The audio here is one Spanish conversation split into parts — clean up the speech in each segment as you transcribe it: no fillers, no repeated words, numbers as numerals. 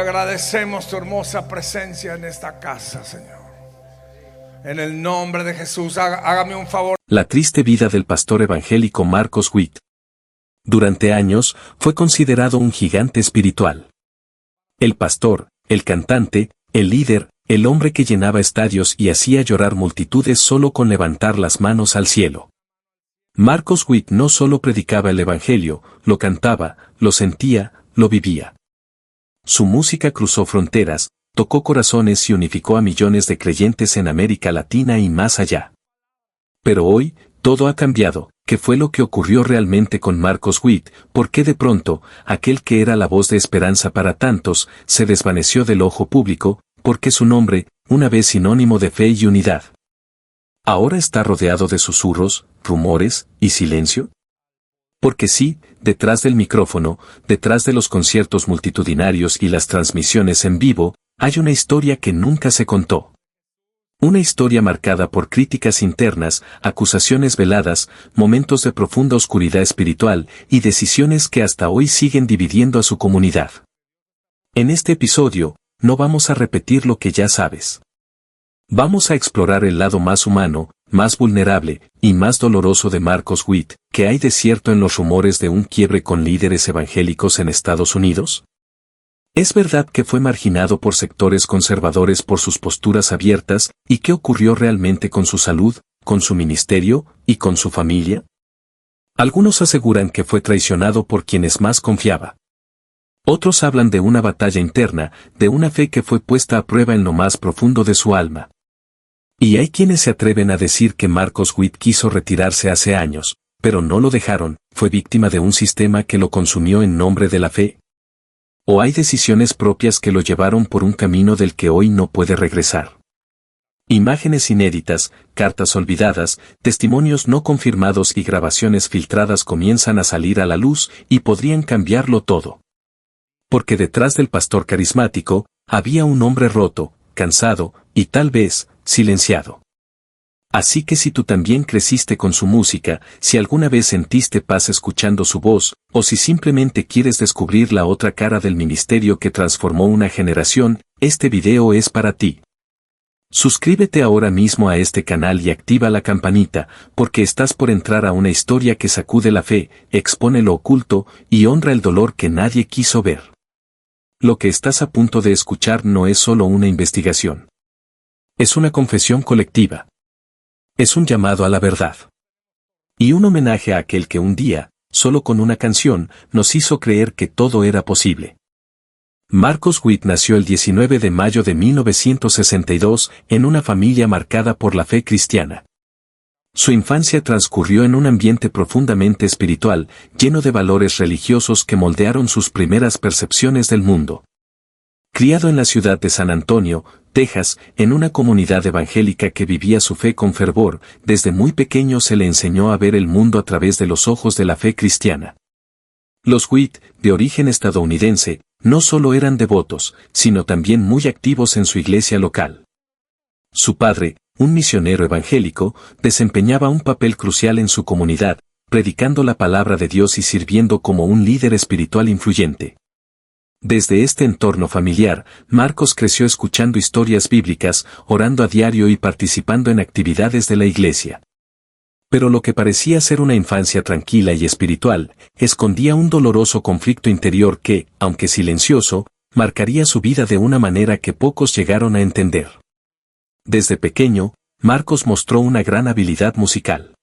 Agradecemos tu hermosa presencia en esta casa, Señor. En el nombre de Jesús, hágame un favor. La triste vida del pastor evangélico Marcos Witt. Durante años, fue considerado un gigante espiritual. El pastor, el cantante, el líder, el hombre que llenaba estadios y hacía llorar multitudes solo con levantar las manos al cielo. Marcos Witt no solo predicaba el evangelio, lo cantaba, lo sentía, lo vivía. Su música cruzó fronteras, tocó corazones y unificó a millones de creyentes en América Latina y más allá. Pero hoy, todo ha cambiado. ¿Qué fue lo que ocurrió realmente con Marcos Witt? ¿Por qué de pronto, aquel que era la voz de esperanza para tantos, se desvaneció del ojo público? ¿Por qué su nombre, una vez sinónimo de fe y unidad, ahora está rodeado de susurros, rumores y silencio? Porque sí, detrás del micrófono, detrás de los conciertos multitudinarios y las transmisiones en vivo, hay una historia que nunca se contó. Una historia marcada por críticas internas, acusaciones veladas, momentos de profunda oscuridad espiritual y decisiones que hasta hoy siguen dividiendo a su comunidad. En este episodio, no vamos a repetir lo que ya sabes. Vamos a explorar el lado más humano, más vulnerable y más doloroso de Marcos Witt. ¿Qué hay de cierto en los rumores de un quiebre con líderes evangélicos en Estados Unidos? ¿Es verdad que fue marginado por sectores conservadores por sus posturas abiertas? ¿Y qué ocurrió realmente con su salud, con su ministerio y con su familia? Algunos aseguran que fue traicionado por quienes más confiaba. Otros hablan de una batalla interna, de una fe que fue puesta a prueba en lo más profundo de su alma. Y hay quienes se atreven a decir que Marcos Witt quiso retirarse hace años, pero no lo dejaron, fue víctima de un sistema que lo consumió en nombre de la fe. ¿O hay decisiones propias que lo llevaron por un camino del que hoy no puede regresar? Imágenes inéditas, cartas olvidadas, testimonios no confirmados y grabaciones filtradas comienzan a salir a la luz y podrían cambiarlo todo. Porque detrás del pastor carismático, había un hombre roto, cansado, y tal vez, silenciado. Así que si tú también creciste con su música, si alguna vez sentiste paz escuchando su voz, o si simplemente quieres descubrir la otra cara del ministerio que transformó una generación, este video es para ti. Suscríbete ahora mismo a este canal y activa la campanita, porque estás por entrar a una historia que sacude la fe, expone lo oculto y honra el dolor que nadie quiso ver. Lo que estás a punto de escuchar no es solo una investigación. Es una confesión colectiva. Es un llamado a la verdad. Y un homenaje a aquel que un día, solo con una canción, nos hizo creer que todo era posible. Marcos Witt nació el 19 de mayo de 1962 en una familia marcada por la fe cristiana. Su infancia transcurrió en un ambiente profundamente espiritual, lleno de valores religiosos que moldearon sus primeras percepciones del mundo. Criado en la ciudad de San Antonio, Texas, en una comunidad evangélica que vivía su fe con fervor, desde muy pequeño se le enseñó a ver el mundo a través de los ojos de la fe cristiana. Los Witt, de origen estadounidense, no solo eran devotos, sino también muy activos en su iglesia local. Su padre, un misionero evangélico, desempeñaba un papel crucial en su comunidad, predicando la palabra de Dios y sirviendo como un líder espiritual influyente. Desde este entorno familiar, Marcos creció escuchando historias bíblicas, orando a diario y participando en actividades de la iglesia. Pero lo que parecía ser una infancia tranquila y espiritual, escondía un doloroso conflicto interior que, aunque silencioso, marcaría su vida de una manera que pocos llegaron a entender. Desde pequeño, Marcos mostró una gran habilidad musical.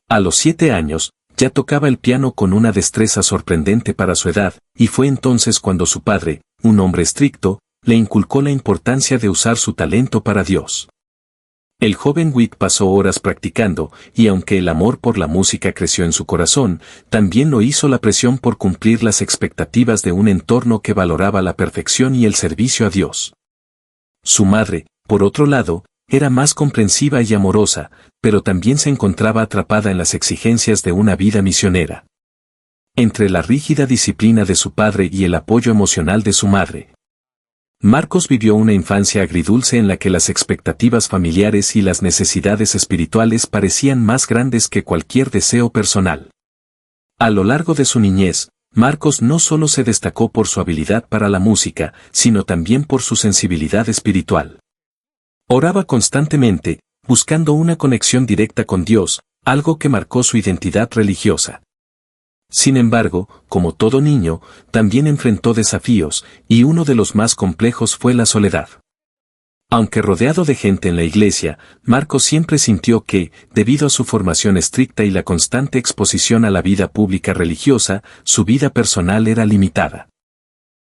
A los 7 años, ya tocaba el piano con una destreza sorprendente para su edad, y fue entonces cuando su padre, un hombre estricto, le inculcó la importancia de usar su talento para Dios. El joven Witt pasó horas practicando, y aunque el amor por la música creció en su corazón, también lo hizo la presión por cumplir las expectativas de un entorno que valoraba la perfección y el servicio a Dios. Su madre, por otro lado, era más comprensiva y amorosa, pero también se encontraba atrapada en las exigencias de una vida misionera. Entre la rígida disciplina de su padre y el apoyo emocional de su madre, Marcos vivió una infancia agridulce en la que las expectativas familiares y las necesidades espirituales parecían más grandes que cualquier deseo personal. A lo largo de su niñez, Marcos no solo se destacó por su habilidad para la música, sino también por su sensibilidad espiritual. Oraba constantemente, buscando una conexión directa con Dios, algo que marcó su identidad religiosa. Sin embargo, como todo niño, también enfrentó desafíos, y uno de los más complejos fue la soledad. Aunque rodeado de gente en la iglesia, Marcos siempre sintió que, debido a su formación estricta y la constante exposición a la vida pública religiosa, su vida personal era limitada.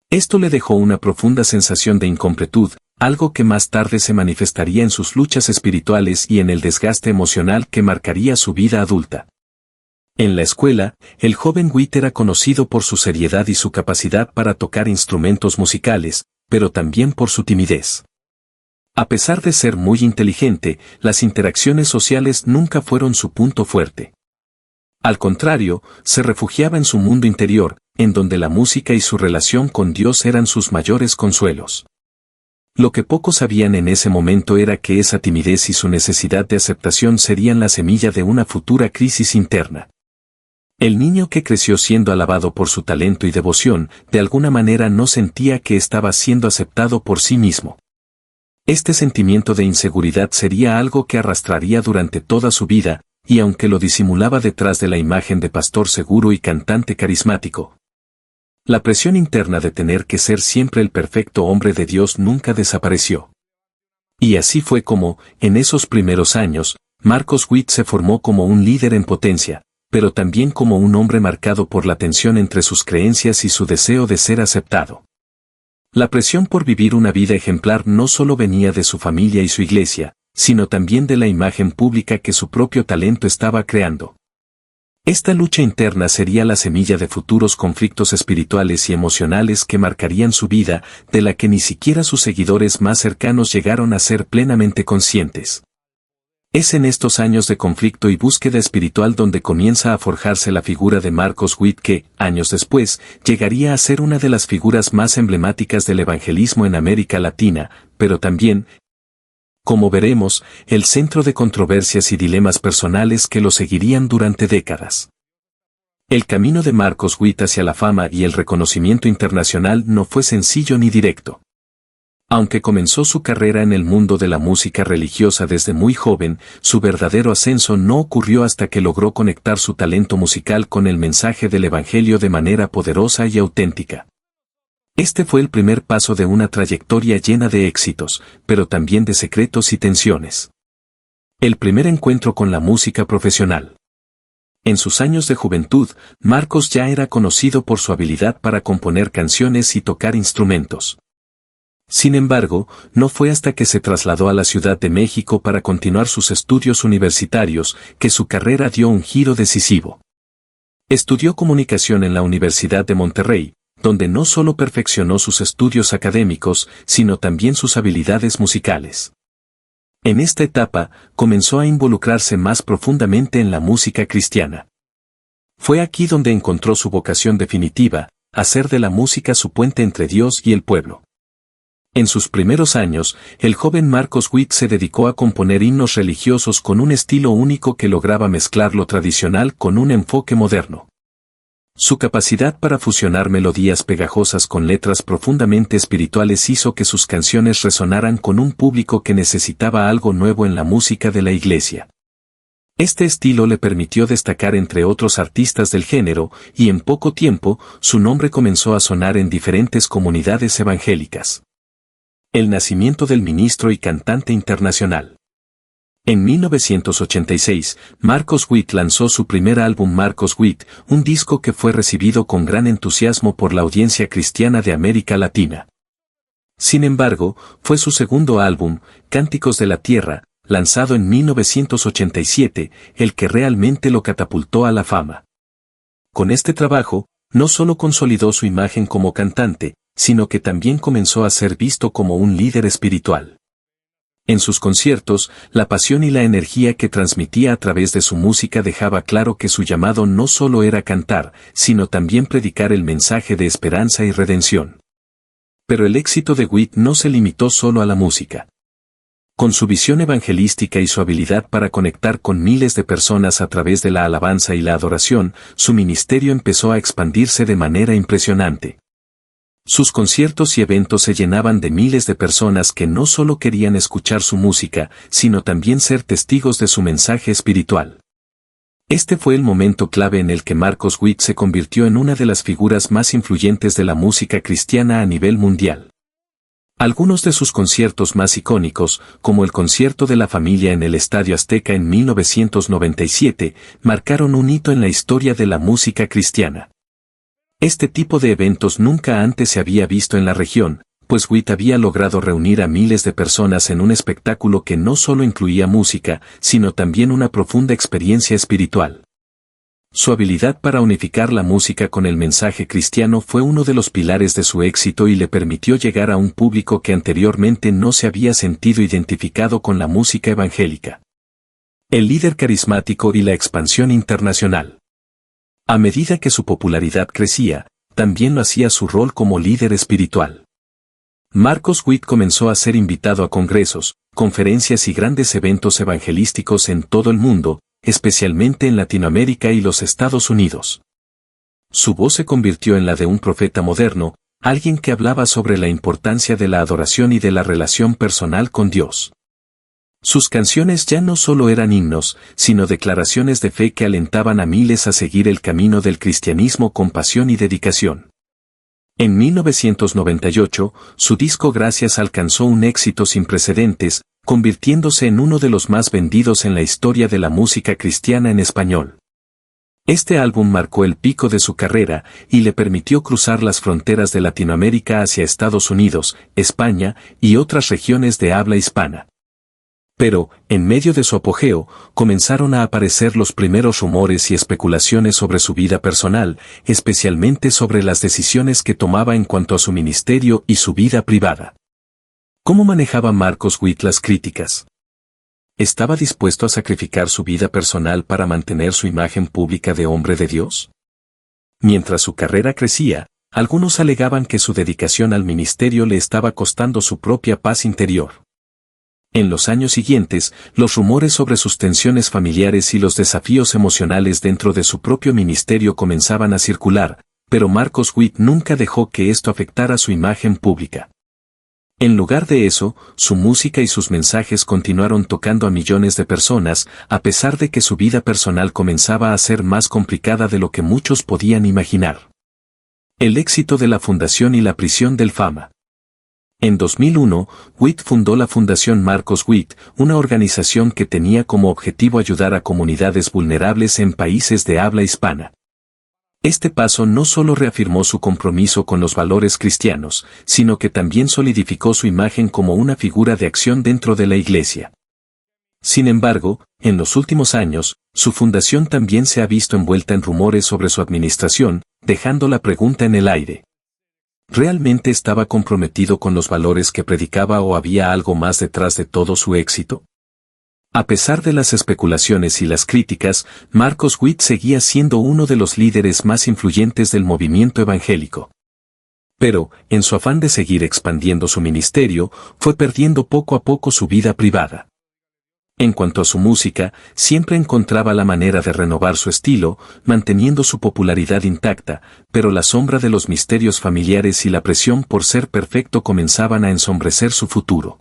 Esto le dejó una profunda sensación de incompletud, algo que más tarde se manifestaría en sus luchas espirituales y en el desgaste emocional que marcaría su vida adulta. En la escuela, el joven Witt era conocido por su seriedad y su capacidad para tocar instrumentos musicales, pero también por su timidez. A pesar de ser muy inteligente, las interacciones sociales nunca fueron su punto fuerte. Al contrario, se refugiaba en su mundo interior, en donde la música y su relación con Dios eran sus mayores consuelos. Lo que pocos sabían en ese momento era que esa timidez y su necesidad de aceptación serían la semilla de una futura crisis interna. El niño que creció siendo alabado por su talento y devoción, de alguna manera no sentía que estaba siendo aceptado por sí mismo. Este sentimiento de inseguridad sería algo que arrastraría durante toda su vida, y aunque lo disimulaba detrás de la imagen de pastor seguro y cantante carismático, la presión interna de tener que ser siempre el perfecto hombre de Dios nunca desapareció. Y así fue como, en esos primeros años, Marcos Witt se formó como un líder en potencia, pero también como un hombre marcado por la tensión entre sus creencias y su deseo de ser aceptado. La presión por vivir una vida ejemplar no solo venía de su familia y su iglesia, sino también de la imagen pública que su propio talento estaba creando. Esta lucha interna sería la semilla de futuros conflictos espirituales y emocionales que marcarían su vida, de la que ni siquiera sus seguidores más cercanos llegaron a ser plenamente conscientes. Es en estos años de conflicto y búsqueda espiritual donde comienza a forjarse la figura de Marcos Witt que, años después, llegaría a ser una de las figuras más emblemáticas del evangelismo en América Latina, pero también, como veremos, el centro de controversias y dilemas personales que lo seguirían durante décadas. El camino de Marcos Witt hacia la fama y el reconocimiento internacional no fue sencillo ni directo. Aunque comenzó su carrera en el mundo de la música religiosa desde muy joven, su verdadero ascenso no ocurrió hasta que logró conectar su talento musical con el mensaje del Evangelio de manera poderosa y auténtica. Este fue el primer paso de una trayectoria llena de éxitos, pero también de secretos y tensiones. El primer encuentro con la música profesional. En sus años de juventud, Marcos ya era conocido por su habilidad para componer canciones y tocar instrumentos. Sin embargo, no fue hasta que se trasladó a la Ciudad de México para continuar sus estudios universitarios que su carrera dio un giro decisivo. Estudió comunicación en la Universidad de Monterrey, donde no solo perfeccionó sus estudios académicos, sino también sus habilidades musicales. En esta etapa, comenzó a involucrarse más profundamente en la música cristiana. Fue aquí donde encontró su vocación definitiva, hacer de la música su puente entre Dios y el pueblo. En sus primeros años, el joven Marcos Witt se dedicó a componer himnos religiosos con un estilo único que lograba mezclar lo tradicional con un enfoque moderno. Su capacidad para fusionar melodías pegajosas con letras profundamente espirituales hizo que sus canciones resonaran con un público que necesitaba algo nuevo en la música de la iglesia. Este estilo le permitió destacar entre otros artistas del género, y en poco tiempo, su nombre comenzó a sonar en diferentes comunidades evangélicas. El nacimiento del ministro y cantante internacional. En 1986, Marcos Witt lanzó su primer álbum Marcos Witt, un disco que fue recibido con gran entusiasmo por la audiencia cristiana de América Latina. Sin embargo, fue su segundo álbum, Cánticos de la Tierra, lanzado en 1987, el que realmente lo catapultó a la fama. Con este trabajo, no solo consolidó su imagen como cantante, sino que también comenzó a ser visto como un líder espiritual. En sus conciertos, la pasión y la energía que transmitía a través de su música dejaba claro que su llamado no solo era cantar, sino también predicar el mensaje de esperanza y redención. Pero el éxito de Witt no se limitó solo a la música. Con su visión evangelística y su habilidad para conectar con miles de personas a través de la alabanza y la adoración, su ministerio empezó a expandirse de manera impresionante. Sus conciertos y eventos se llenaban de miles de personas que no solo querían escuchar su música, sino también ser testigos de su mensaje espiritual. Este fue el momento clave en el que Marcos Witt se convirtió en una de las figuras más influyentes de la música cristiana a nivel mundial. Algunos de sus conciertos más icónicos, como el concierto de la familia en el Estadio Azteca en 1997, marcaron un hito en la historia de la música cristiana. Este tipo de eventos nunca antes se había visto en la región, pues Witt había logrado reunir a miles de personas en un espectáculo que no solo incluía música, sino también una profunda experiencia espiritual. Su habilidad para unificar la música con el mensaje cristiano fue uno de los pilares de su éxito y le permitió llegar a un público que anteriormente no se había sentido identificado con la música evangélica. El líder carismático y la expansión internacional. A medida que su popularidad crecía, también lo hacía su rol como líder espiritual. Marcos Witt comenzó a ser invitado a congresos, conferencias y grandes eventos evangelísticos en todo el mundo, especialmente en Latinoamérica y los Estados Unidos. Su voz se convirtió en la de un profeta moderno, alguien que hablaba sobre la importancia de la adoración y de la relación personal con Dios. Sus canciones ya no solo eran himnos, sino declaraciones de fe que alentaban a miles a seguir el camino del cristianismo con pasión y dedicación. En 1998, su disco Gracias alcanzó un éxito sin precedentes, convirtiéndose en uno de los más vendidos en la historia de la música cristiana en español. Este álbum marcó el pico de su carrera y le permitió cruzar las fronteras de Latinoamérica hacia Estados Unidos, España y otras regiones de habla hispana. Pero, en medio de su apogeo, comenzaron a aparecer los primeros rumores y especulaciones sobre su vida personal, especialmente sobre las decisiones que tomaba en cuanto a su ministerio y su vida privada. ¿Cómo manejaba Marcos Witt las críticas? ¿Estaba dispuesto a sacrificar su vida personal para mantener su imagen pública de hombre de Dios? Mientras su carrera crecía, algunos alegaban que su dedicación al ministerio le estaba costando su propia paz interior. En los años siguientes, los rumores sobre sus tensiones familiares y los desafíos emocionales dentro de su propio ministerio comenzaban a circular, pero Marcos Witt nunca dejó que esto afectara su imagen pública. En lugar de eso, su música y sus mensajes continuaron tocando a millones de personas, a pesar de que su vida personal comenzaba a ser más complicada de lo que muchos podían imaginar. El éxito de la fundación y la prisión del Fama. En 2001, Witt fundó la Fundación Marcos Witt, una organización que tenía como objetivo ayudar a comunidades vulnerables en países de habla hispana. Este paso no solo reafirmó su compromiso con los valores cristianos, sino que también solidificó su imagen como una figura de acción dentro de la Iglesia. Sin embargo, en los últimos años, su fundación también se ha visto envuelta en rumores sobre su administración, dejando la pregunta en el aire. ¿Realmente estaba comprometido con los valores que predicaba o había algo más detrás de todo su éxito? A pesar de las especulaciones y las críticas, Marcos Witt seguía siendo uno de los líderes más influyentes del movimiento evangélico. Pero, en su afán de seguir expandiendo su ministerio, fue perdiendo poco a poco su vida privada. En cuanto a su música, siempre encontraba la manera de renovar su estilo, manteniendo su popularidad intacta, pero la sombra de los misterios familiares y la presión por ser perfecto comenzaban a ensombrecer su futuro.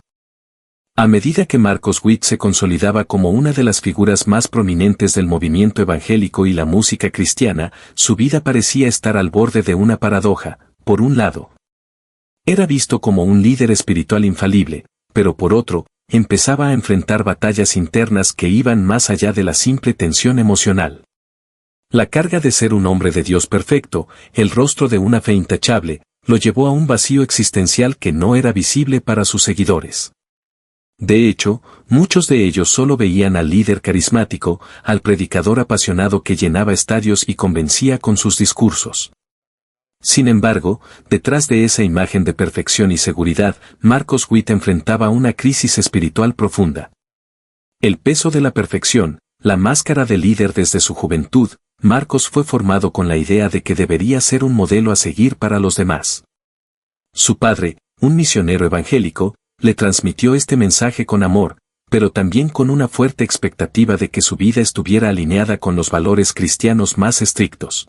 A medida que Marcos Witt se consolidaba como una de las figuras más prominentes del movimiento evangélico y la música cristiana, su vida parecía estar al borde de una paradoja. Por un lado, era visto como un líder espiritual infalible, pero por otro, empezaba a enfrentar batallas internas que iban más allá de la simple tensión emocional. La carga de ser un hombre de Dios perfecto, el rostro de una fe intachable, lo llevó a un vacío existencial que no era visible para sus seguidores. De hecho, muchos de ellos solo veían al líder carismático, al predicador apasionado que llenaba estadios y convencía con sus discursos. Sin embargo, detrás de esa imagen de perfección y seguridad, Marcos Witt enfrentaba una crisis espiritual profunda. El peso de la perfección, la máscara de líder desde su juventud, Marcos fue formado con la idea de que debería ser un modelo a seguir para los demás. Su padre, un misionero evangélico, le transmitió este mensaje con amor, pero también con una fuerte expectativa de que su vida estuviera alineada con los valores cristianos más estrictos.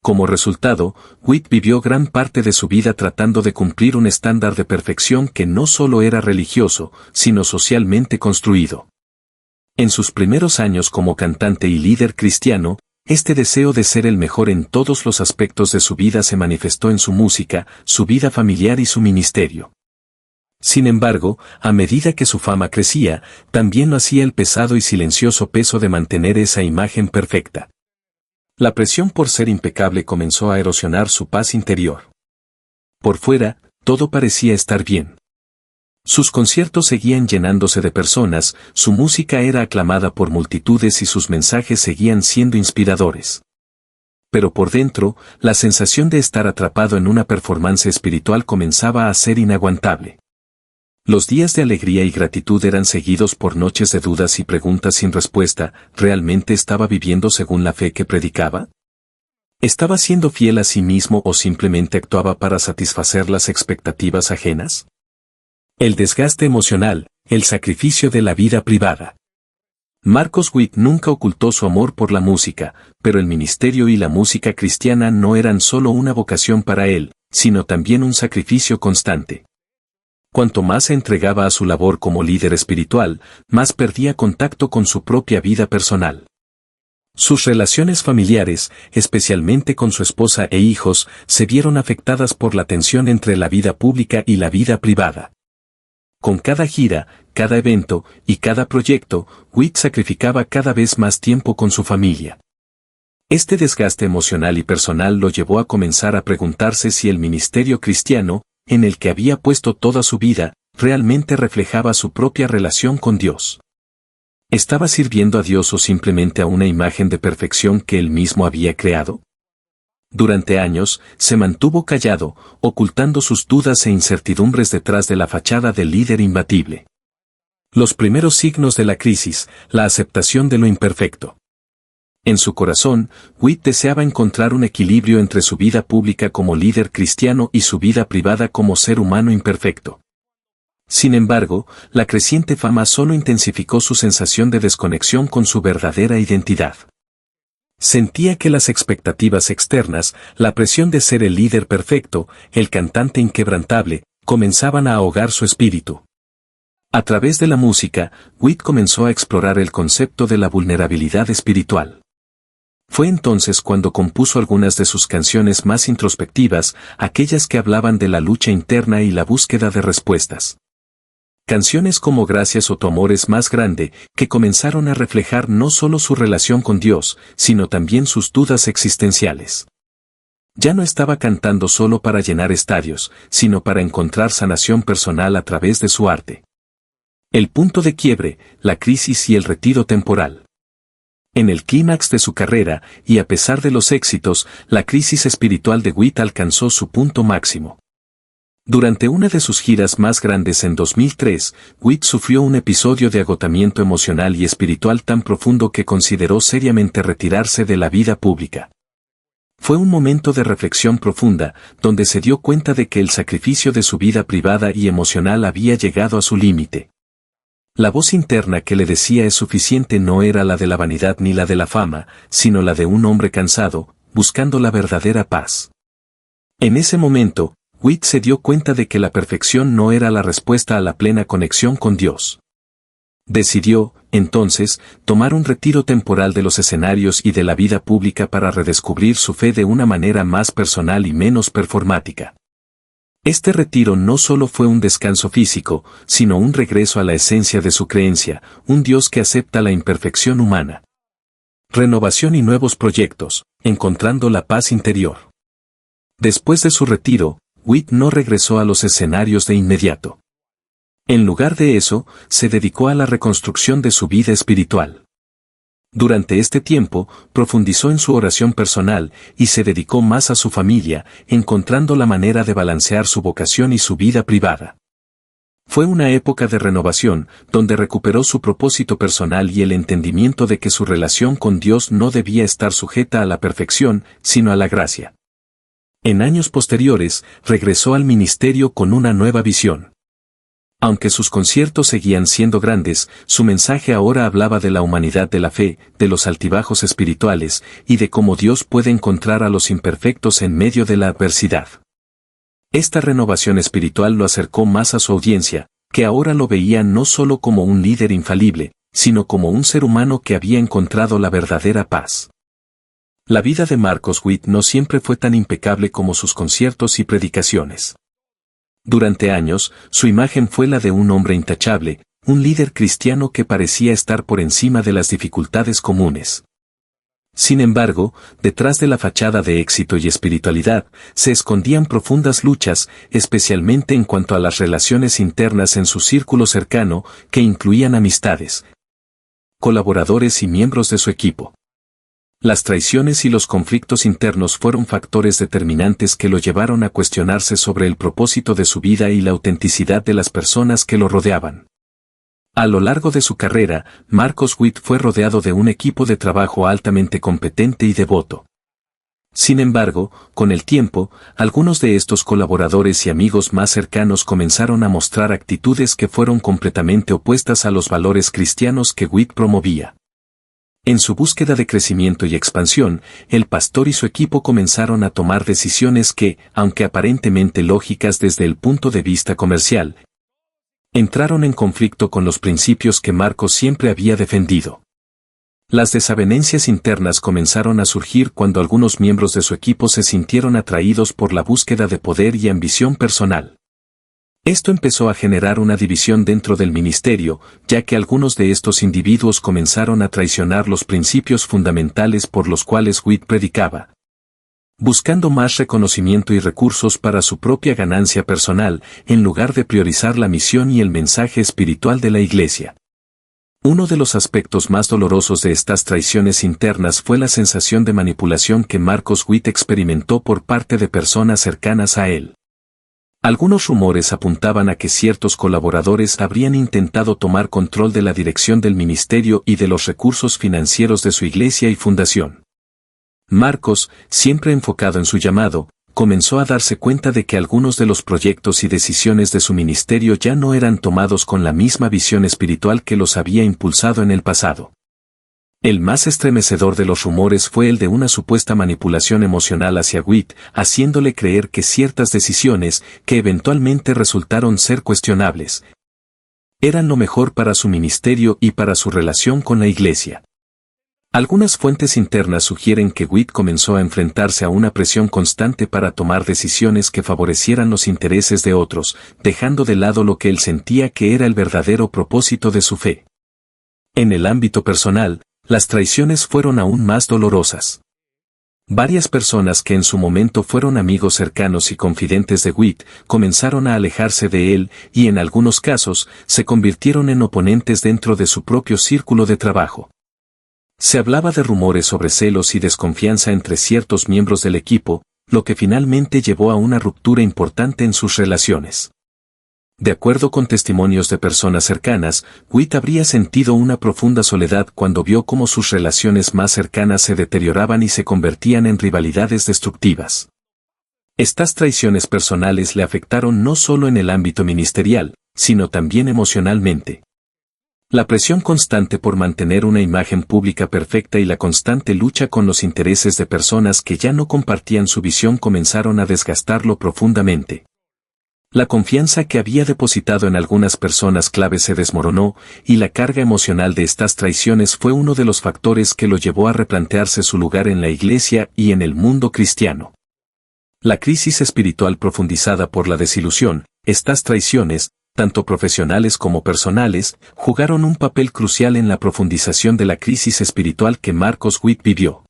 Como resultado, Witt vivió gran parte de su vida tratando de cumplir un estándar de perfección que no solo era religioso, sino socialmente construido. En sus primeros años como cantante y líder cristiano, este deseo de ser el mejor en todos los aspectos de su vida se manifestó en su música, su vida familiar y su ministerio. Sin embargo, a medida que su fama crecía, también lo hacía el pesado y silencioso peso de mantener esa imagen perfecta. La presión por ser impecable comenzó a erosionar su paz interior. Por fuera, todo parecía estar bien. Sus conciertos seguían llenándose de personas, su música era aclamada por multitudes y sus mensajes seguían siendo inspiradores. Pero por dentro, la sensación de estar atrapado en una performance espiritual comenzaba a ser inaguantable. Los días de alegría y gratitud eran seguidos por noches de dudas y preguntas sin respuesta. ¿Realmente estaba viviendo según la fe que predicaba? ¿Estaba siendo fiel a sí mismo o simplemente actuaba para satisfacer las expectativas ajenas? El desgaste emocional, el sacrificio de la vida privada. Marcos Witt nunca ocultó su amor por la música, pero el ministerio y la música cristiana no eran solo una vocación para él, sino también un sacrificio constante. Cuanto más se entregaba a su labor como líder espiritual, más perdía contacto con su propia vida personal. Sus relaciones familiares, especialmente con su esposa e hijos, se vieron afectadas por la tensión entre la vida pública y la vida privada. Con cada gira, cada evento y cada proyecto, Witt sacrificaba cada vez más tiempo con su familia. Este desgaste emocional y personal lo llevó a comenzar a preguntarse si el ministerio cristiano, en el que había puesto toda su vida, realmente reflejaba su propia relación con Dios. ¿Estaba sirviendo a Dios o simplemente a una imagen de perfección que él mismo había creado? Durante años, se mantuvo callado, ocultando sus dudas e incertidumbres detrás de la fachada del líder imbatible. Los primeros signos de la crisis, la aceptación de lo imperfecto. En su corazón, Witt deseaba encontrar un equilibrio entre su vida pública como líder cristiano y su vida privada como ser humano imperfecto. Sin embargo, la creciente fama solo intensificó su sensación de desconexión con su verdadera identidad. Sentía que las expectativas externas, la presión de ser el líder perfecto, el cantante inquebrantable, comenzaban a ahogar su espíritu. A través de la música, Witt comenzó a explorar el concepto de la vulnerabilidad espiritual. Fue entonces cuando compuso algunas de sus canciones más introspectivas, aquellas que hablaban de la lucha interna y la búsqueda de respuestas. Canciones como Gracias o Tu amor es más grande, que comenzaron a reflejar no solo su relación con Dios, sino también sus dudas existenciales. Ya no estaba cantando solo para llenar estadios, sino para encontrar sanación personal a través de su arte. El punto de quiebre, la crisis y el retiro temporal. En el clímax de su carrera, y a pesar de los éxitos, la crisis espiritual de Witt alcanzó su punto máximo. Durante una de sus giras más grandes en 2003, Witt sufrió un episodio de agotamiento emocional y espiritual tan profundo que consideró seriamente retirarse de la vida pública. Fue un momento de reflexión profunda, donde se dio cuenta de que el sacrificio de su vida privada y emocional había llegado a su límite. La voz interna que le decía es suficiente no era la de la vanidad ni la de la fama, sino la de un hombre cansado, buscando la verdadera paz. En ese momento, Witt se dio cuenta de que la perfección no era la respuesta a la plena conexión con Dios. Decidió, entonces, tomar un retiro temporal de los escenarios y de la vida pública para redescubrir su fe de una manera más personal y menos performática. Este retiro no solo fue un descanso físico, sino un regreso a la esencia de su creencia, un Dios que acepta la imperfección humana. Renovación y nuevos proyectos, encontrando la paz interior. Después de su retiro, Witt no regresó a los escenarios de inmediato. En lugar de eso, se dedicó a la reconstrucción de su vida espiritual. Durante este tiempo, profundizó en su oración personal y se dedicó más a su familia, encontrando la manera de balancear su vocación y su vida privada. Fue una época de renovación, donde recuperó su propósito personal y el entendimiento de que su relación con Dios no debía estar sujeta a la perfección, sino a la gracia. En años posteriores, regresó al ministerio con una nueva visión. Aunque sus conciertos seguían siendo grandes, su mensaje ahora hablaba de la humanidad de la fe, de los altibajos espirituales, y de cómo Dios puede encontrar a los imperfectos en medio de la adversidad. Esta renovación espiritual lo acercó más a su audiencia, que ahora lo veía no solo como un líder infalible, sino como un ser humano que había encontrado la verdadera paz. La vida de Marcos Witt no siempre fue tan impecable como sus conciertos y predicaciones. Durante años, su imagen fue la de un hombre intachable, un líder cristiano que parecía estar por encima de las dificultades comunes. Sin embargo, detrás de la fachada de éxito y espiritualidad, se escondían profundas luchas, especialmente en cuanto a las relaciones internas en su círculo cercano, que incluían amistades, colaboradores y miembros de su equipo. Las traiciones y los conflictos internos fueron factores determinantes que lo llevaron a cuestionarse sobre el propósito de su vida y la autenticidad de las personas que lo rodeaban. A lo largo de su carrera, Marcos Witt fue rodeado de un equipo de trabajo altamente competente y devoto. Sin embargo, con el tiempo, algunos de estos colaboradores y amigos más cercanos comenzaron a mostrar actitudes que fueron completamente opuestas a los valores cristianos que Witt promovía. En su búsqueda de crecimiento y expansión, el pastor y su equipo comenzaron a tomar decisiones que, aunque aparentemente lógicas desde el punto de vista comercial, entraron en conflicto con los principios que Marcos siempre había defendido. Las desavenencias internas comenzaron a surgir cuando algunos miembros de su equipo se sintieron atraídos por la búsqueda de poder y ambición personal. Esto empezó a generar una división dentro del ministerio, ya que algunos de estos individuos comenzaron a traicionar los principios fundamentales por los cuales Witt predicaba, buscando más reconocimiento y recursos para su propia ganancia personal, en lugar de priorizar la misión y el mensaje espiritual de la Iglesia. Uno de los aspectos más dolorosos de estas traiciones internas fue la sensación de manipulación que Marcos Witt experimentó por parte de personas cercanas a él. Algunos rumores apuntaban a que ciertos colaboradores habrían intentado tomar control de la dirección del ministerio y de los recursos financieros de su iglesia y fundación. Marcos, siempre enfocado en su llamado, comenzó a darse cuenta de que algunos de los proyectos y decisiones de su ministerio ya no eran tomados con la misma visión espiritual que los había impulsado en el pasado. El más estremecedor de los rumores fue el de una supuesta manipulación emocional hacia Witt, haciéndole creer que ciertas decisiones, que eventualmente resultaron ser cuestionables, eran lo mejor para su ministerio y para su relación con la iglesia. Algunas fuentes internas sugieren que Witt comenzó a enfrentarse a una presión constante para tomar decisiones que favorecieran los intereses de otros, dejando de lado lo que él sentía que era el verdadero propósito de su fe. En el ámbito personal, las traiciones fueron aún más dolorosas. Varias personas que en su momento fueron amigos cercanos y confidentes de Witt comenzaron a alejarse de él y en algunos casos se convirtieron en oponentes dentro de su propio círculo de trabajo. Se hablaba de rumores sobre celos y desconfianza entre ciertos miembros del equipo, lo que finalmente llevó a una ruptura importante en sus relaciones. De acuerdo con testimonios de personas cercanas, Witt habría sentido una profunda soledad cuando vio cómo sus relaciones más cercanas se deterioraban y se convertían en rivalidades destructivas. Estas traiciones personales le afectaron no solo en el ámbito ministerial, sino también emocionalmente. La presión constante por mantener una imagen pública perfecta y la constante lucha con los intereses de personas que ya no compartían su visión comenzaron a desgastarlo profundamente. La confianza que había depositado en algunas personas clave se desmoronó, y la carga emocional de estas traiciones fue uno de los factores que lo llevó a replantearse su lugar en la iglesia y en el mundo cristiano. La crisis espiritual profundizada por la desilusión, estas traiciones, tanto profesionales como personales, jugaron un papel crucial en la profundización de la crisis espiritual que Marcos Witt vivió.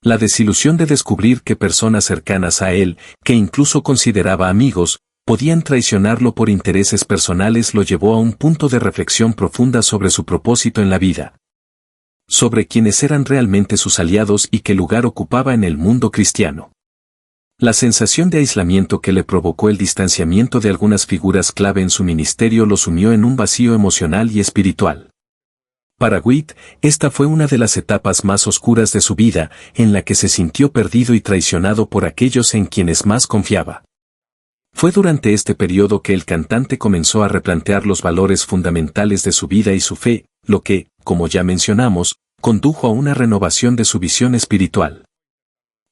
La desilusión de descubrir que personas cercanas a él, que incluso consideraba amigos, podían traicionarlo por intereses personales lo llevó a un punto de reflexión profunda sobre su propósito en la vida. Sobre quiénes eran realmente sus aliados y qué lugar ocupaba en el mundo cristiano. La sensación de aislamiento que le provocó el distanciamiento de algunas figuras clave en su ministerio lo sumió en un vacío emocional y espiritual. Para Witt, esta fue una de las etapas más oscuras de su vida, en la que se sintió perdido y traicionado por aquellos en quienes más confiaba. Fue durante este periodo que el cantante comenzó a replantear los valores fundamentales de su vida y su fe, lo que, como ya mencionamos, condujo a una renovación de su visión espiritual.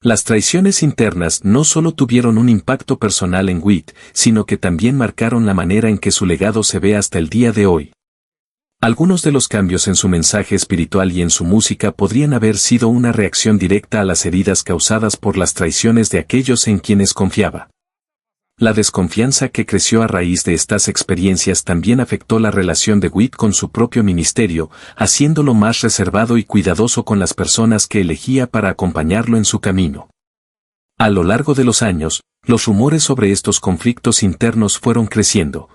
Las traiciones internas no solo tuvieron un impacto personal en Witt, sino que también marcaron la manera en que su legado se ve hasta el día de hoy. Algunos de los cambios en su mensaje espiritual y en su música podrían haber sido una reacción directa a las heridas causadas por las traiciones de aquellos en quienes confiaba. La desconfianza que creció a raíz de estas experiencias también afectó la relación de Witt con su propio ministerio, haciéndolo más reservado y cuidadoso con las personas que elegía para acompañarlo en su camino. A lo largo de los años, los rumores sobre estos conflictos internos fueron creciendo,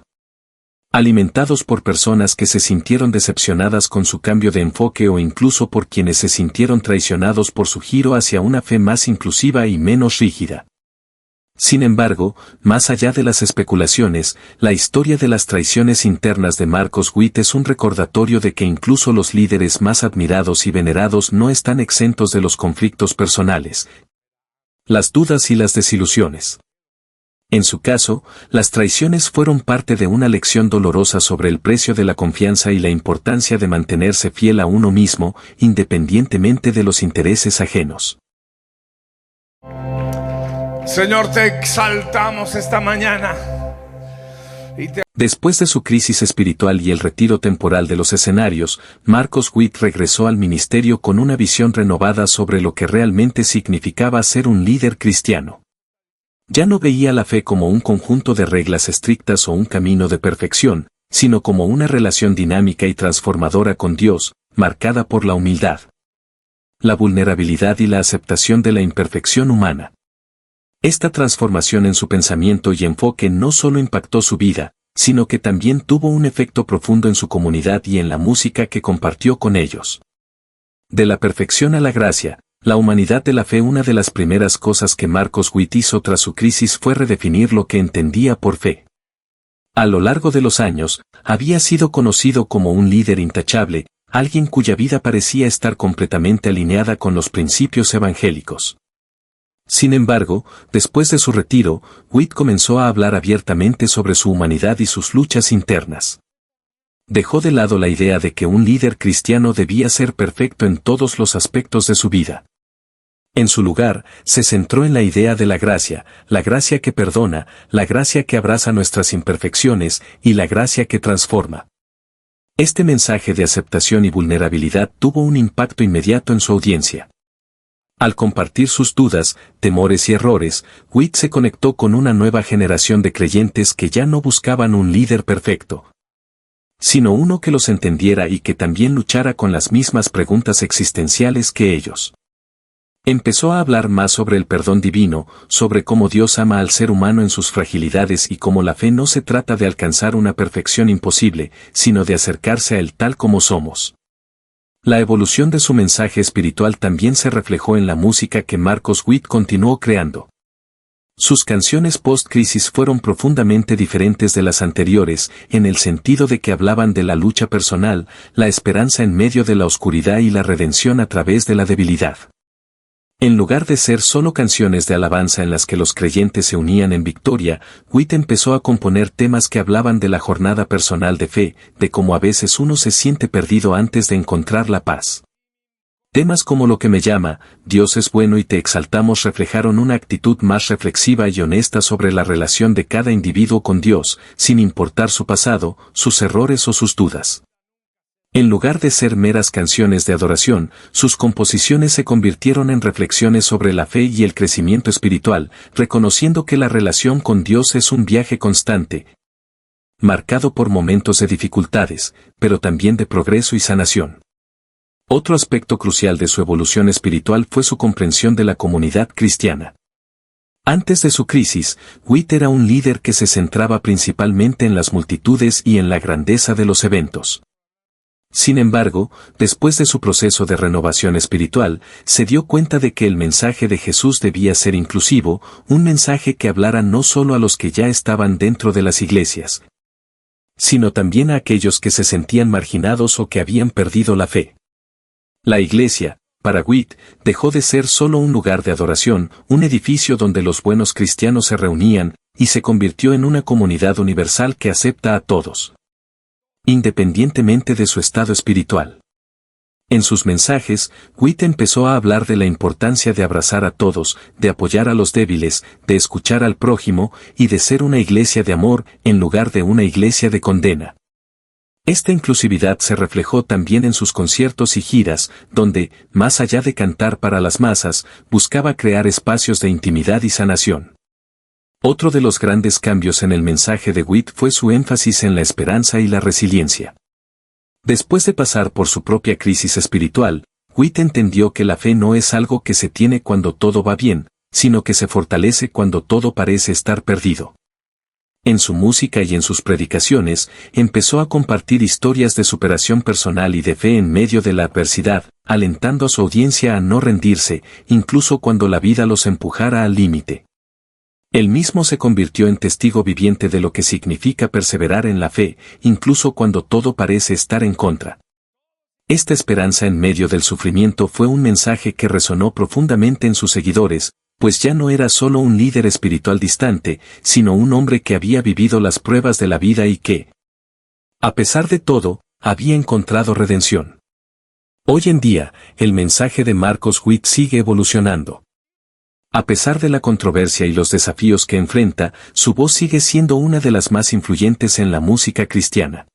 alimentados por personas que se sintieron decepcionadas con su cambio de enfoque o incluso por quienes se sintieron traicionados por su giro hacia una fe más inclusiva y menos rígida. Sin embargo, más allá de las especulaciones, la historia de las traiciones internas de Marcos Witt es un recordatorio de que incluso los líderes más admirados y venerados no están exentos de los conflictos personales, las dudas y las desilusiones. En su caso, las traiciones fueron parte de una lección dolorosa sobre el precio de la confianza y la importancia de mantenerse fiel a uno mismo, independientemente de los intereses ajenos. Señor, te exaltamos esta mañana. Después de su crisis espiritual y el retiro temporal de los escenarios, Marcos Witt regresó al ministerio con una visión renovada sobre lo que realmente significaba ser un líder cristiano. Ya no veía la fe como un conjunto de reglas estrictas o un camino de perfección, sino como una relación dinámica y transformadora con Dios, marcada por la humildad, la vulnerabilidad y la aceptación de la imperfección humana. Esta transformación en su pensamiento y enfoque no solo impactó su vida, sino que también tuvo un efecto profundo en su comunidad y en la música que compartió con ellos. De la perfección a la gracia, la humanidad de la fe. Una de las primeras cosas que Marcos Witt hizo tras su crisis fue redefinir lo que entendía por fe. A lo largo de los años, había sido conocido como un líder intachable, alguien cuya vida parecía estar completamente alineada con los principios evangélicos. Sin embargo, después de su retiro, Witt comenzó a hablar abiertamente sobre su humanidad y sus luchas internas. Dejó de lado la idea de que un líder cristiano debía ser perfecto en todos los aspectos de su vida. En su lugar, se centró en la idea de la gracia que perdona, la gracia que abraza nuestras imperfecciones y la gracia que transforma. Este mensaje de aceptación y vulnerabilidad tuvo un impacto inmediato en su audiencia. Al compartir sus dudas, temores y errores, Witt se conectó con una nueva generación de creyentes que ya no buscaban un líder perfecto, sino uno que los entendiera y que también luchara con las mismas preguntas existenciales que ellos. Empezó a hablar más sobre el perdón divino, sobre cómo Dios ama al ser humano en sus fragilidades y cómo la fe no se trata de alcanzar una perfección imposible, sino de acercarse a Él tal como somos. La evolución de su mensaje espiritual también se reflejó en la música que Marcos Witt continuó creando. Sus canciones post-crisis fueron profundamente diferentes de las anteriores, en el sentido de que hablaban de la lucha personal, la esperanza en medio de la oscuridad y la redención a través de la debilidad. En lugar de ser solo canciones de alabanza en las que los creyentes se unían en victoria, Witt empezó a componer temas que hablaban de la jornada personal de fe, de cómo a veces uno se siente perdido antes de encontrar la paz. Temas como Lo que me llama, Dios es bueno y Te exaltamos reflejaron una actitud más reflexiva y honesta sobre la relación de cada individuo con Dios, sin importar su pasado, sus errores o sus dudas. En lugar de ser meras canciones de adoración, sus composiciones se convirtieron en reflexiones sobre la fe y el crecimiento espiritual, reconociendo que la relación con Dios es un viaje constante, marcado por momentos de dificultades, pero también de progreso y sanación. Otro aspecto crucial de su evolución espiritual fue su comprensión de la comunidad cristiana. Antes de su crisis, Witt era un líder que se centraba principalmente en las multitudes y en la grandeza de los eventos. Sin embargo, después de su proceso de renovación espiritual, se dio cuenta de que el mensaje de Jesús debía ser inclusivo, un mensaje que hablara no solo a los que ya estaban dentro de las iglesias, sino también a aquellos que se sentían marginados o que habían perdido la fe. La iglesia, para Witt, dejó de ser solo un lugar de adoración, un edificio donde los buenos cristianos se reunían, y se convirtió en una comunidad universal que acepta a todos, independientemente de su estado espiritual. En sus mensajes, Witt empezó a hablar de la importancia de abrazar a todos, de apoyar a los débiles, de escuchar al prójimo y de ser una iglesia de amor en lugar de una iglesia de condena. Esta inclusividad se reflejó también en sus conciertos y giras, donde, más allá de cantar para las masas, buscaba crear espacios de intimidad y sanación. Otro de los grandes cambios en el mensaje de Witt fue su énfasis en la esperanza y la resiliencia. Después de pasar por su propia crisis espiritual, Witt entendió que la fe no es algo que se tiene cuando todo va bien, sino que se fortalece cuando todo parece estar perdido. En su música y en sus predicaciones, empezó a compartir historias de superación personal y de fe en medio de la adversidad, alentando a su audiencia a no rendirse, incluso cuando la vida los empujara al límite. Él mismo se convirtió en testigo viviente de lo que significa perseverar en la fe, incluso cuando todo parece estar en contra. Esta esperanza en medio del sufrimiento fue un mensaje que resonó profundamente en sus seguidores, pues ya no era solo un líder espiritual distante, sino un hombre que había vivido las pruebas de la vida y que, a pesar de todo, había encontrado redención. Hoy en día, el mensaje de Marcos Witt sigue evolucionando. A pesar de la controversia y los desafíos que enfrenta, su voz sigue siendo una de las más influyentes en la música cristiana.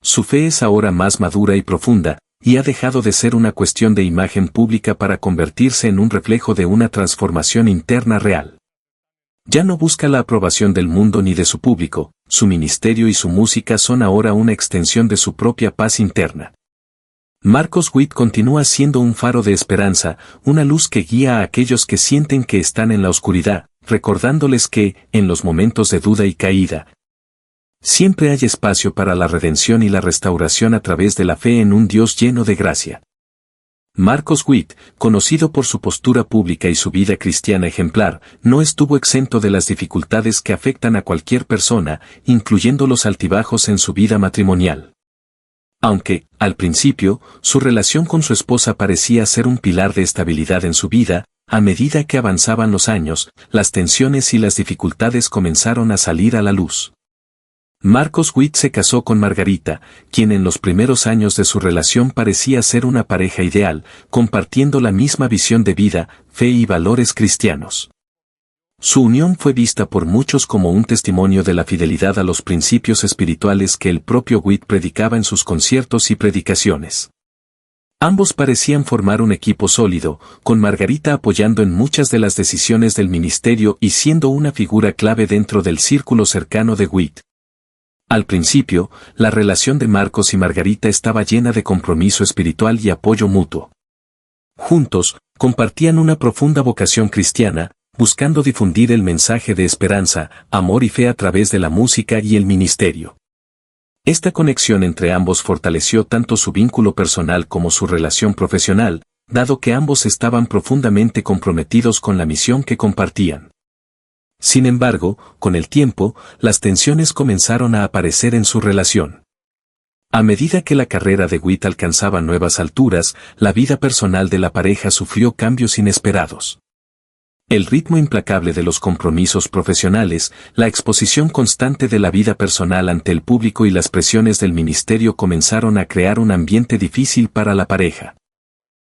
Su fe es ahora más madura y profunda, y ha dejado de ser una cuestión de imagen pública para convertirse en un reflejo de una transformación interna real. Ya no busca la aprobación del mundo ni de su público, su ministerio y su música son ahora una extensión de su propia paz interna. Marcos Witt continúa siendo un faro de esperanza, una luz que guía a aquellos que sienten que están en la oscuridad, recordándoles que, en los momentos de duda y caída, siempre hay espacio para la redención y la restauración a través de la fe en un Dios lleno de gracia. Marcos Witt, conocido por su postura pública y su vida cristiana ejemplar, no estuvo exento de las dificultades que afectan a cualquier persona, incluyendo los altibajos en su vida matrimonial. Aunque, al principio, su relación con su esposa parecía ser un pilar de estabilidad en su vida, a medida que avanzaban los años, las tensiones y las dificultades comenzaron a salir a la luz. Marcos Witt se casó con Margarita, quien en los primeros años de su relación parecía ser una pareja ideal, compartiendo la misma visión de vida, fe y valores cristianos. Su unión fue vista por muchos como un testimonio de la fidelidad a los principios espirituales que el propio Witt predicaba en sus conciertos y predicaciones. Ambos parecían formar un equipo sólido, con Margarita apoyando en muchas de las decisiones del ministerio y siendo una figura clave dentro del círculo cercano de Witt. Al principio, la relación de Marcos y Margarita estaba llena de compromiso espiritual y apoyo mutuo. Juntos, compartían una profunda vocación cristiana, buscando difundir el mensaje de esperanza, amor y fe a través de la música y el ministerio. Esta conexión entre ambos fortaleció tanto su vínculo personal como su relación profesional, dado que ambos estaban profundamente comprometidos con la misión que compartían. Sin embargo, con el tiempo, las tensiones comenzaron a aparecer en su relación. A medida que la carrera de Witt alcanzaba nuevas alturas, la vida personal de la pareja sufrió cambios inesperados. El ritmo implacable de los compromisos profesionales, la exposición constante de la vida personal ante el público y las presiones del ministerio comenzaron a crear un ambiente difícil para la pareja.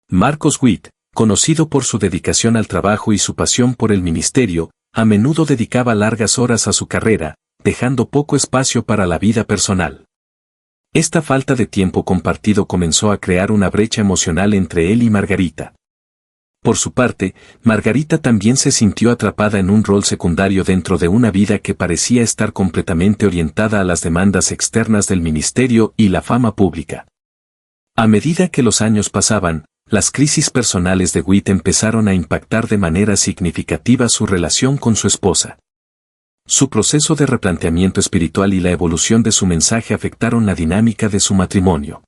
Marcos Witt, conocido por su dedicación al trabajo y su pasión por el ministerio, a menudo dedicaba largas horas a su carrera, dejando poco espacio para la vida personal. Esta falta de tiempo compartido comenzó a crear una brecha emocional entre él y Margarita. Por su parte, Margarita también se sintió atrapada en un rol secundario dentro de una vida que parecía estar completamente orientada a las demandas externas del ministerio y la fama pública. A medida que los años pasaban, las crisis personales de Witt empezaron a impactar de manera significativa su relación con su esposa. Su proceso de replanteamiento espiritual y la evolución de su mensaje afectaron la dinámica de su matrimonio.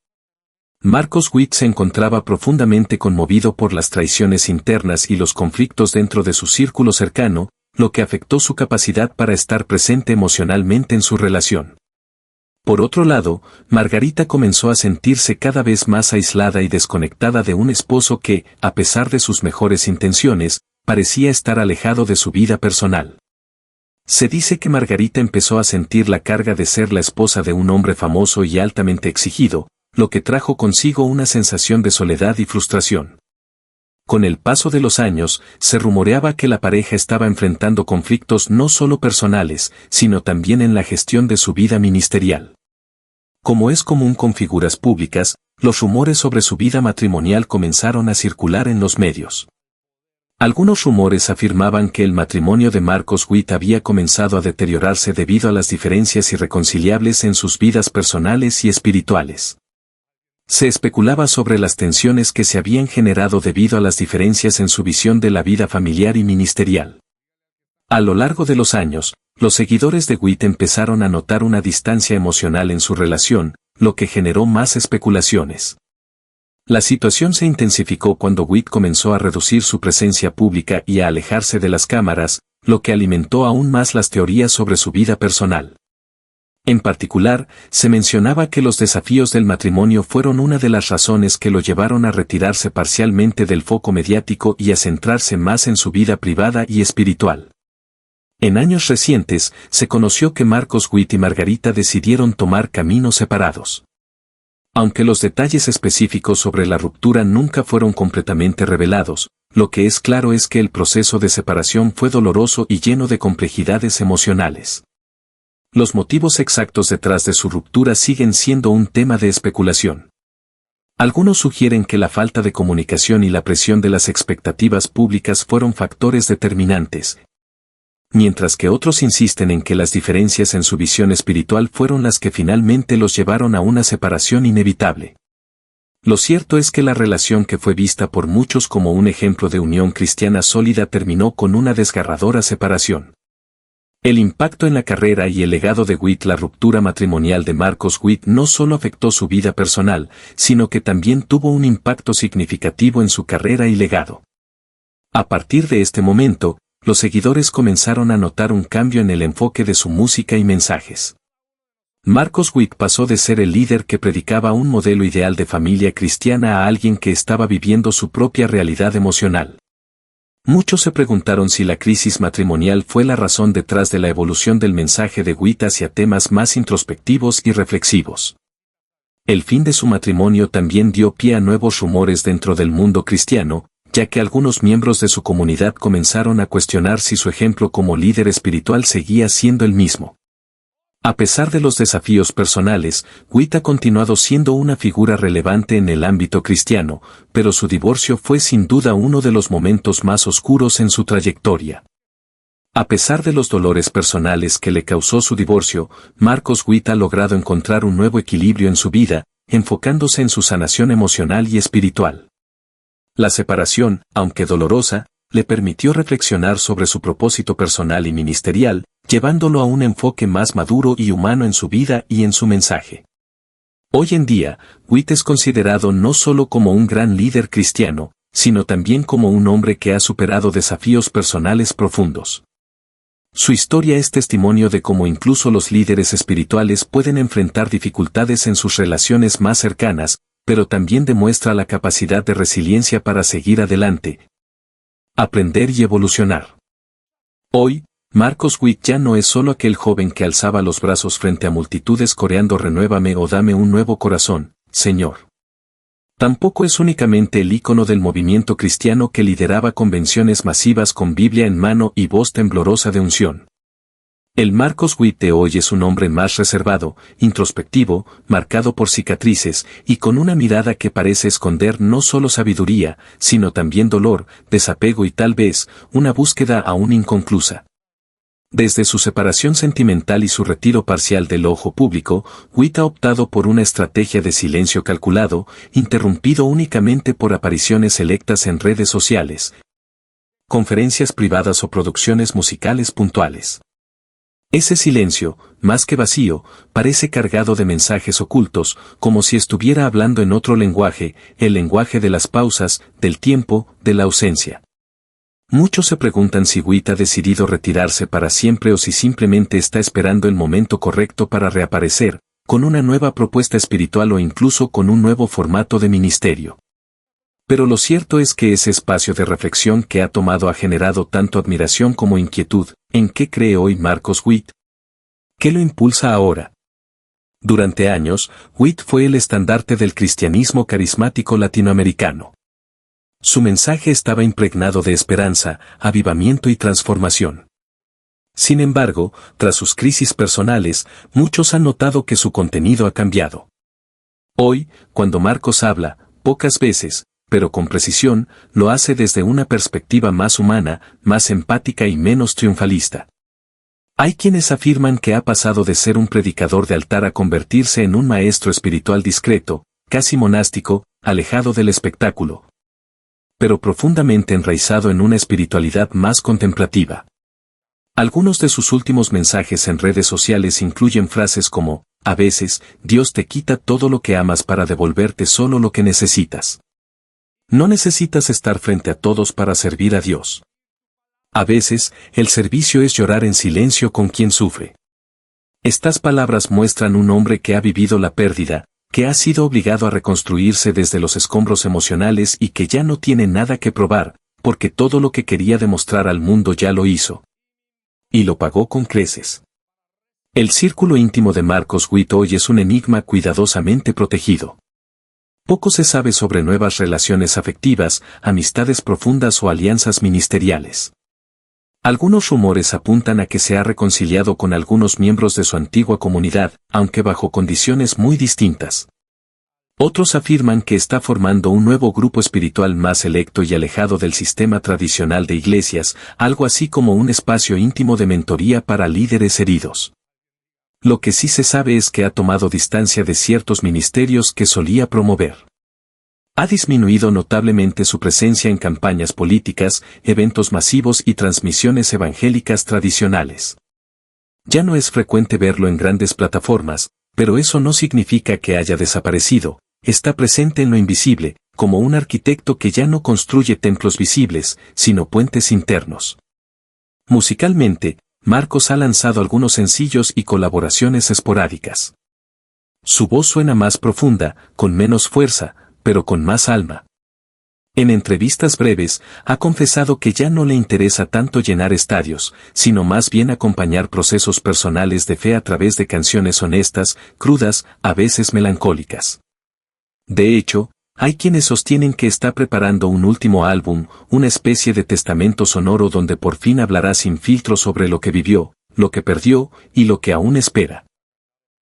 Marcos Witt se encontraba profundamente conmovido por las traiciones internas y los conflictos dentro de su círculo cercano, lo que afectó su capacidad para estar presente emocionalmente en su relación. Por otro lado, Margarita comenzó a sentirse cada vez más aislada y desconectada de un esposo que, a pesar de sus mejores intenciones, parecía estar alejado de su vida personal. Se dice que Margarita empezó a sentir la carga de ser la esposa de un hombre famoso y altamente exigido, lo que trajo consigo una sensación de soledad y frustración. Con el paso de los años, se rumoreaba que la pareja estaba enfrentando conflictos no solo personales, sino también en la gestión de su vida ministerial. Como es común con figuras públicas, los rumores sobre su vida matrimonial comenzaron a circular en los medios. Algunos rumores afirmaban que el matrimonio de Marcos Witt había comenzado a deteriorarse debido a las diferencias irreconciliables en sus vidas personales y espirituales. Se especulaba sobre las tensiones que se habían generado debido a las diferencias en su visión de la vida familiar y ministerial. A lo largo de los años, los seguidores de Witt empezaron a notar una distancia emocional en su relación, lo que generó más especulaciones. La situación se intensificó cuando Witt comenzó a reducir su presencia pública y a alejarse de las cámaras, lo que alimentó aún más las teorías sobre su vida personal. En particular, se mencionaba que los desafíos del matrimonio fueron una de las razones que lo llevaron a retirarse parcialmente del foco mediático y a centrarse más en su vida privada y espiritual. En años recientes, se conoció que Marcos Witt y Margarita decidieron tomar caminos separados. Aunque los detalles específicos sobre la ruptura nunca fueron completamente revelados, lo que es claro es que el proceso de separación fue doloroso y lleno de complejidades emocionales. Los motivos exactos detrás de su ruptura siguen siendo un tema de especulación. Algunos sugieren que la falta de comunicación y la presión de las expectativas públicas fueron factores determinantes, mientras que otros insisten en que las diferencias en su visión espiritual fueron las que finalmente los llevaron a una separación inevitable. Lo cierto es que la relación que fue vista por muchos como un ejemplo de unión cristiana sólida terminó con una desgarradora separación. El impacto en la carrera y el legado de Witt. La ruptura matrimonial de Marcos Witt no solo afectó su vida personal, sino que también tuvo un impacto significativo en su carrera y legado. A partir de este momento, los seguidores comenzaron a notar un cambio en el enfoque de su música y mensajes. Marcos Witt pasó de ser el líder que predicaba un modelo ideal de familia cristiana a alguien que estaba viviendo su propia realidad emocional. Muchos se preguntaron si la crisis matrimonial fue la razón detrás de la evolución del mensaje de Witt hacia temas más introspectivos y reflexivos. El fin de su matrimonio también dio pie a nuevos rumores dentro del mundo cristiano, ya que algunos miembros de su comunidad comenzaron a cuestionar si su ejemplo como líder espiritual seguía siendo el mismo. A pesar de los desafíos personales, Witt ha continuado siendo una figura relevante en el ámbito cristiano, pero su divorcio fue sin duda uno de los momentos más oscuros en su trayectoria. A pesar de los dolores personales que le causó su divorcio, Marcos Witt ha logrado encontrar un nuevo equilibrio en su vida, enfocándose en su sanación emocional y espiritual. La separación, aunque dolorosa, le permitió reflexionar sobre su propósito personal y ministerial, llevándolo a un enfoque más maduro y humano en su vida y en su mensaje. Hoy en día, Witt es considerado no solo como un gran líder cristiano, sino también como un hombre que ha superado desafíos personales profundos. Su historia es testimonio de cómo incluso los líderes espirituales pueden enfrentar dificultades en sus relaciones más cercanas, pero también demuestra la capacidad de resiliencia para seguir adelante, aprender y evolucionar. Hoy, Marcos Witt ya no es solo aquel joven que alzaba los brazos frente a multitudes coreando «Renuévame» o «Dame un nuevo corazón, Señor». Tampoco es únicamente el ícono del movimiento cristiano que lideraba convenciones masivas con Biblia en mano y voz temblorosa de unción. El Marcos Witt de hoy es un hombre más reservado, introspectivo, marcado por cicatrices y con una mirada que parece esconder no solo sabiduría, sino también dolor, desapego y tal vez, una búsqueda aún inconclusa. Desde su separación sentimental y su retiro parcial del ojo público, Witt ha optado por una estrategia de silencio calculado, interrumpido únicamente por apariciones selectas en redes sociales, conferencias privadas o producciones musicales puntuales. Ese silencio, más que vacío, parece cargado de mensajes ocultos, como si estuviera hablando en otro lenguaje, el lenguaje de las pausas, del tiempo, de la ausencia. Muchos se preguntan si Witt ha decidido retirarse para siempre o si simplemente está esperando el momento correcto para reaparecer, con una nueva propuesta espiritual o incluso con un nuevo formato de ministerio. Pero lo cierto es que ese espacio de reflexión que ha tomado ha generado tanto admiración como inquietud. ¿En qué cree hoy Marcos Witt? ¿Qué lo impulsa ahora? Durante años, Witt fue el estandarte del cristianismo carismático latinoamericano. Su mensaje estaba impregnado de esperanza, avivamiento y transformación. Sin embargo, tras sus crisis personales, muchos han notado que su contenido ha cambiado. Hoy, cuando Marcos habla, pocas veces, pero con precisión, lo hace desde una perspectiva más humana, más empática y menos triunfalista. Hay quienes afirman que ha pasado de ser un predicador de altar a convertirse en un maestro espiritual discreto, casi monástico, alejado del espectáculo, pero profundamente enraizado en una espiritualidad más contemplativa. Algunos de sus últimos mensajes en redes sociales incluyen frases como, a veces, Dios te quita todo lo que amas para devolverte solo lo que necesitas. No necesitas estar frente a todos para servir a Dios. A veces, el servicio es llorar en silencio con quien sufre. Estas palabras muestran un hombre que ha vivido la pérdida, que ha sido obligado a reconstruirse desde los escombros emocionales y que ya no tiene nada que probar, porque todo lo que quería demostrar al mundo ya lo hizo. Y lo pagó con creces. El círculo íntimo de Marcos Witt hoy es un enigma cuidadosamente protegido. Poco se sabe sobre nuevas relaciones afectivas, amistades profundas o alianzas ministeriales. Algunos rumores apuntan a que se ha reconciliado con algunos miembros de su antigua comunidad, aunque bajo condiciones muy distintas. Otros afirman que está formando un nuevo grupo espiritual más selecto y alejado del sistema tradicional de iglesias, algo así como un espacio íntimo de mentoría para líderes heridos. Lo que sí se sabe es que ha tomado distancia de ciertos ministerios que solía promover. Ha disminuido notablemente su presencia en campañas políticas, eventos masivos y transmisiones evangélicas tradicionales. Ya no es frecuente verlo en grandes plataformas, pero eso no significa que haya desaparecido, está presente en lo invisible, como un arquitecto que ya no construye templos visibles, sino puentes internos. Musicalmente, Marcos ha lanzado algunos sencillos y colaboraciones esporádicas. Su voz suena más profunda, con menos fuerza, pero con más alma. En entrevistas breves, ha confesado que ya no le interesa tanto llenar estadios, sino más bien acompañar procesos personales de fe a través de canciones honestas, crudas, a veces melancólicas. De hecho, hay quienes sostienen que está preparando un último álbum, una especie de testamento sonoro donde por fin hablará sin filtro sobre lo que vivió, lo que perdió y lo que aún espera.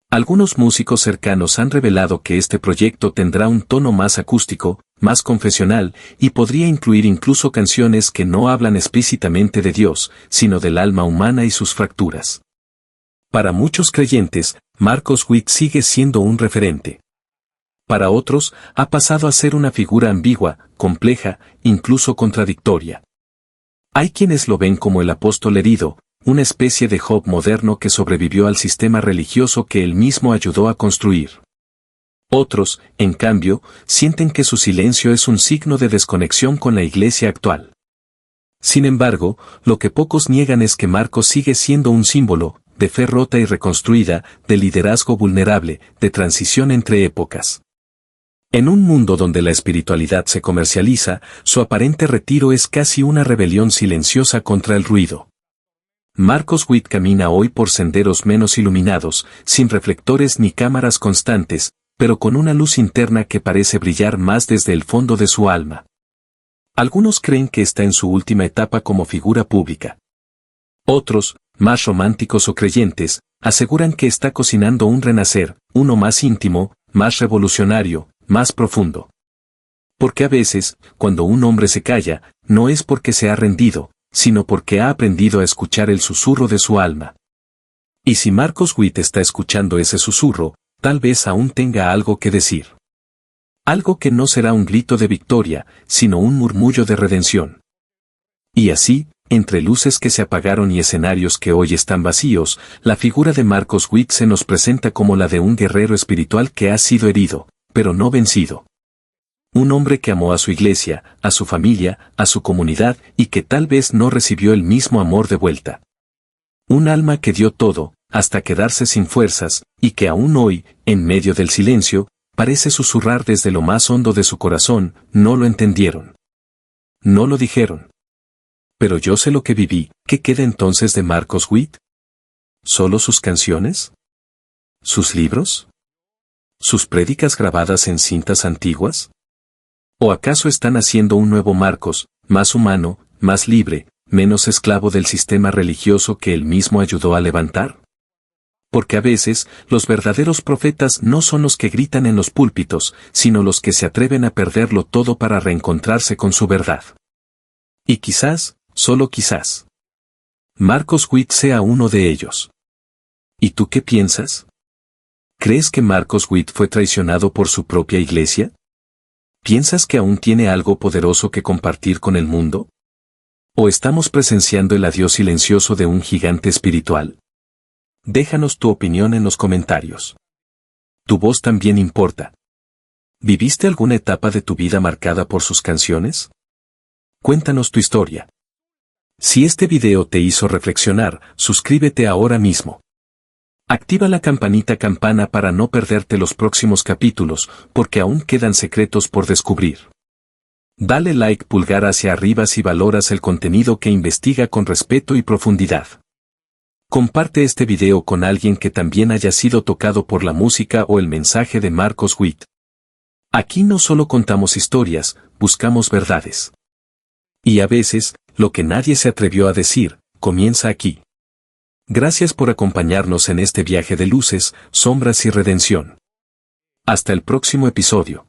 Algunos músicos cercanos han revelado que este proyecto tendrá un tono más acústico, más confesional, y podría incluir incluso canciones que no hablan explícitamente de Dios, sino del alma humana y sus fracturas. Para muchos creyentes, Marcos Witt sigue siendo un referente. Para otros, ha pasado a ser una figura ambigua, compleja, incluso contradictoria. Hay quienes lo ven como el apóstol herido, una especie de Job moderno que sobrevivió al sistema religioso que él mismo ayudó a construir. Otros, en cambio, sienten que su silencio es un signo de desconexión con la iglesia actual. Sin embargo, lo que pocos niegan es que Marcos sigue siendo un símbolo, de fe rota y reconstruida, de liderazgo vulnerable, de transición entre épocas. En un mundo donde la espiritualidad se comercializa, su aparente retiro es casi una rebelión silenciosa contra el ruido. Marcos Witt camina hoy por senderos menos iluminados, sin reflectores ni cámaras constantes, pero con una luz interna que parece brillar más desde el fondo de su alma. Algunos creen que está en su última etapa como figura pública. Otros, más románticos o creyentes, aseguran que está cocinando un renacer, uno más íntimo, más revolucionario, más profundo. Porque a veces, cuando un hombre se calla, no es porque se ha rendido, sino porque ha aprendido a escuchar el susurro de su alma. Y si Marcos Witt está escuchando ese susurro, tal vez aún tenga algo que decir. Algo que no será un grito de victoria, sino un murmullo de redención. Y así, entre luces que se apagaron y escenarios que hoy están vacíos, la figura de Marcos Witt se nos presenta como la de un guerrero espiritual que ha sido herido, pero no vencido. Un hombre que amó a su iglesia, a su familia, a su comunidad y que tal vez no recibió el mismo amor de vuelta. Un alma que dio todo, hasta quedarse sin fuerzas, y que aún hoy, en medio del silencio, parece susurrar desde lo más hondo de su corazón, no lo entendieron. No lo dijeron. Pero yo sé lo que viví. ¿Qué queda entonces de Marcos Witt? ¿Solo sus canciones? ¿Sus libros? ¿Sus prédicas grabadas en cintas antiguas? ¿O acaso están haciendo un nuevo Marcos, más humano, más libre, menos esclavo del sistema religioso que él mismo ayudó a levantar? Porque a veces, los verdaderos profetas no son los que gritan en los púlpitos, sino los que se atreven a perderlo todo para reencontrarse con su verdad. Y quizás, solo quizás, Marcos Witt sea uno de ellos. ¿Y tú qué piensas? ¿Crees que Marcos Witt fue traicionado por su propia iglesia? ¿Piensas que aún tiene algo poderoso que compartir con el mundo? ¿O estamos presenciando el adiós silencioso de un gigante espiritual? Déjanos tu opinión en los comentarios. Tu voz también importa. ¿Viviste alguna etapa de tu vida marcada por sus canciones? Cuéntanos tu historia. Si este video te hizo reflexionar, suscríbete ahora mismo. Activa la campana para no perderte los próximos capítulos, porque aún quedan secretos por descubrir. Dale like pulgar hacia arriba si valoras el contenido que investiga con respeto y profundidad. Comparte este video con alguien que también haya sido tocado por la música o el mensaje de Marcos Witt. Aquí no solo contamos historias, buscamos verdades. Y a veces, lo que nadie se atrevió a decir, comienza aquí. Gracias por acompañarnos en este viaje de luces, sombras y redención. Hasta el próximo episodio.